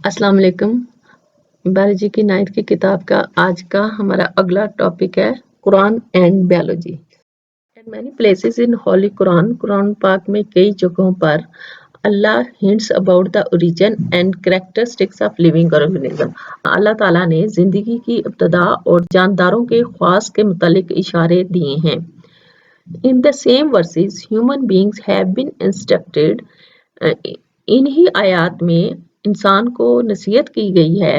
अस्सलाम वालेकुम। बायोलॉजी की 9th की किताब का आज का हमारा अगला टॉपिक है Quran and biology. In many places in Holy Quran, Quran पाक में कई जगहों पर अल्लाह hints about the origin and characteristics of living organism। अल्लाह ताला ने जिंदगी की इब्तदा और जानदारों के ख्वास के मुतालिक इशारे दिए हैं। In the same verses, human beings have been instructed। इन्हीं आयात में इंसान को नसीहत की गई है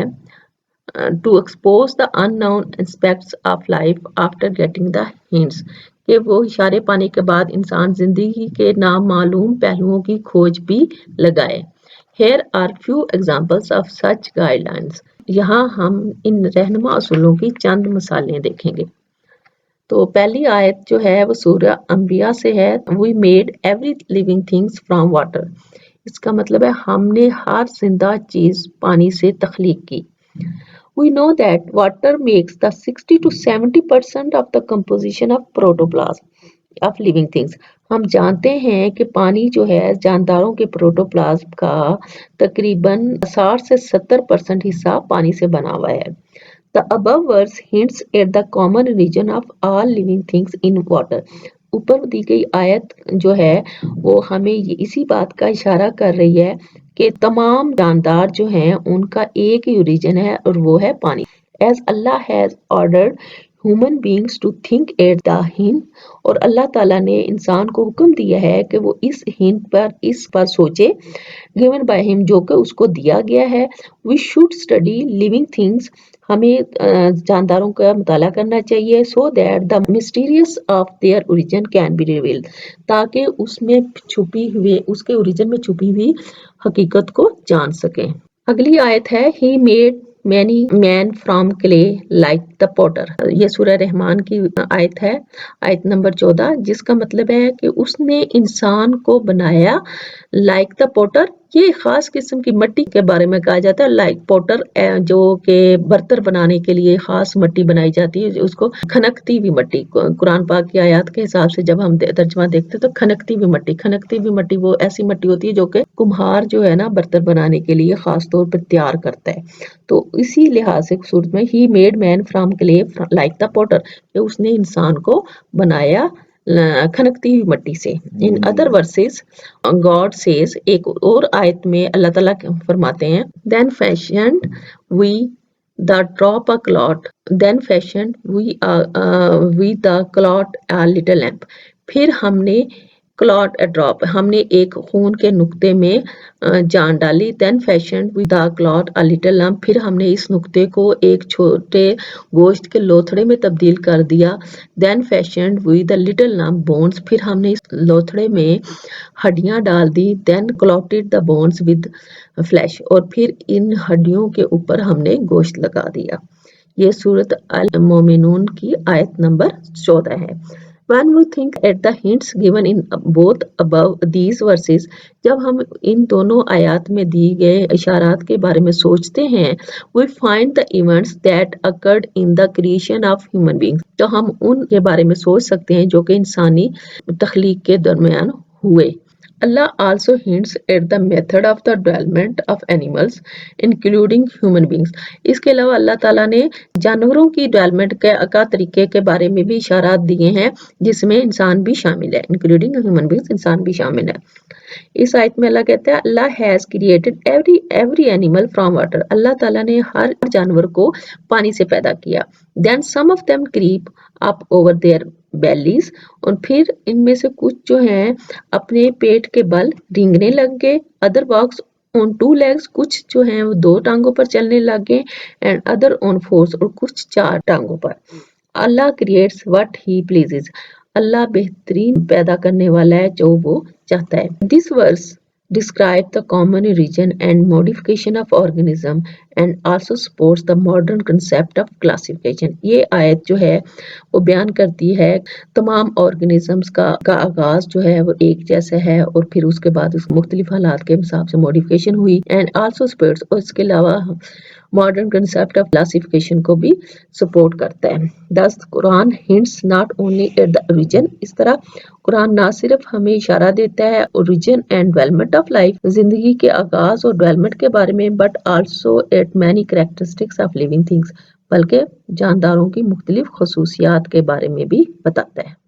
to expose the unknown aspects of life after getting the hints कि वो इशारे पाने के बाद इंसान जिंदगी के नामालूम पहलुओं की खोज भी लगाए। Here are few examples of such guidelines। यहाँ हम इन रहनुमा असूलों की चंद मिसालें देखेंगे। तो पहली आयत जो है वो सूरह अंबिया से है। We made every living things from water। इसका मतलब है हमने हर जिंदा चीज पानी से तख्लीक की। We know that water makes the 60 to 70% of the composition of protoplasm of living things। हम जानते हैं कि पानी जो है जानदारों के प्रोटोप्लाज्म का तकरीबन 60 से 70% हिस्सा पानी से बना हुआ है। The above verse hints at the common origin of all living things in water। ऊपर दी गई आयत जो है वो हमें इसी बात का इशारा कर रही है कि तमाम जानदार जो हैं उनका एक ही ओरिजिन है और वो है पानी। As Allah has ordered human beings to think at the hint, और अल्लाह ताला ने इंसान को हुक्म दिया है कि वो इस हिंट पर इस पर सोचे। Given by him जो कि उसको दिया गया है। We should study living things। हमें जानदारों का मुताला करना चाहिए so that the mysterious of their origin can be revealed। ताकि उसमें छुपी हुई उसके ओरिजिन में छुपी हुई हकीकत को जान सकें। अगली आयत है he made many men from clay like the potter। ये सूरह रहमान की आयत है, आयत नंबर 14, जिसका मतलब है कि उसने इंसान को बनाया like the potter। ये खास किस्म की मिट्टी के बारे में कहा जाता है। like potter जो कि बर्तन बनाने के लिए खास मिट्टी बनाई जाती है, उसको खनकती हुई मिट्टी। कुरान पाक की आयत के हिसाब से जब हम तर्जुमा देखते हैं तो खनकती हुई मिट्टी वो ऐसी मिट्टी होती है जो कि कुम्हार जो है ना बर्तन बनाने के लिए खास तौर पर तैयार करता है। तो इसी लिहाज से सूरत में ही made man from clay like the potter, कि उसने इंसान को बनाया खनकती हुई मिट्टी से। In other verses God says, एक और आयत में अल्लाह ताला फरमाते हैं then fashioned we the drop a clot, then fashioned we the clot a little lump. फिर हमने क्लॉट अ ड्रॉप, हमने एक खून के नुक्ते में जान डाली। Then fashion with the clot a little lump, फिर हमने इस नुक्ते को एक छोटे गोश्त के लोथड़े में तब्दील कर दिया। Then fashion with the little lump bones, फिर हमने इस लोथड़े में हड्डियां डाल दी। Then clothed the bones with flesh, और फिर इन हड्डियों के ऊपर हमने गोश्त लगा दिया। ये सूरत अल मोमिनून की आयत नंबर 14 है। When we think at the hints given in both above these verses, जब हम इन दोनों आयात में दी गए इशारात के बारे में सोचते हैं, we find the events that occurred in the creation of human beings। तो हम उनके बारे में सोच सकते हैं जो कि इंसानी तख्लीक के दरमियान हुए। Allah also hints at the method of the development of animals, including human beings। इसके अलावा अल्लाह ताला ने जानवरों की डेवलपमेंट का तरीके के बारे में भी इशारात दिए हैं, जिसमें इंसान भी शामिल है, इंक्लूडिंग ह्यूमन बींग्स, इंसान भी शामिल है। इस आयत में अल्लाह कहता है Allah has created every animal from water. Allah ताला ने हर जानवर को पानी से पैदा किया। Then some of them creep up over their bellies, और फिर इनमें से कुछ जो हैं अपने पेट के बल रेंगने लग गए। Other walks on two legs, कुछ जो हैं वो 2 टांगों पर चलने लग गए। एंड अदर ऑन फोर्स, और कुछ 4 टांगों पर। अल्लाह क्रिएट्स व्हाट ही प्लीजेस। अल्लाह बेहतरीन पैदा करने वाला है जो वो चाहता है। This verse describe the common origin and modification of organism and also supports the modern concept of classification। ये आयत जो है वो बयान करती है तमाम ऑर्गेनिजम्स का आगाज जो है वो एक जैसा है, और फिर उसके बाद उस मुख्तलिफ हालात के हिसाब से मॉडिफिकेशन हुई। एंड आल्सो स्पोर्ट्स, और इसके अलावा ماڈرن کنسپٹ آف کلاسیفیکیشن کو بھی سپورٹ کرتا ہے. Thus Quran hints not only at the origin. اس طرح قرآن نہ صرف ہمیں اشارہ دیتا ہے origin and development of life, زندگی کے آغاز اور ڈیولپمنٹ کے بارے میں, but also at many characteristics of living things, بلکہ جانداروں کی مختلف خصوصیات کے بارے میں بھی بتاتا ہے.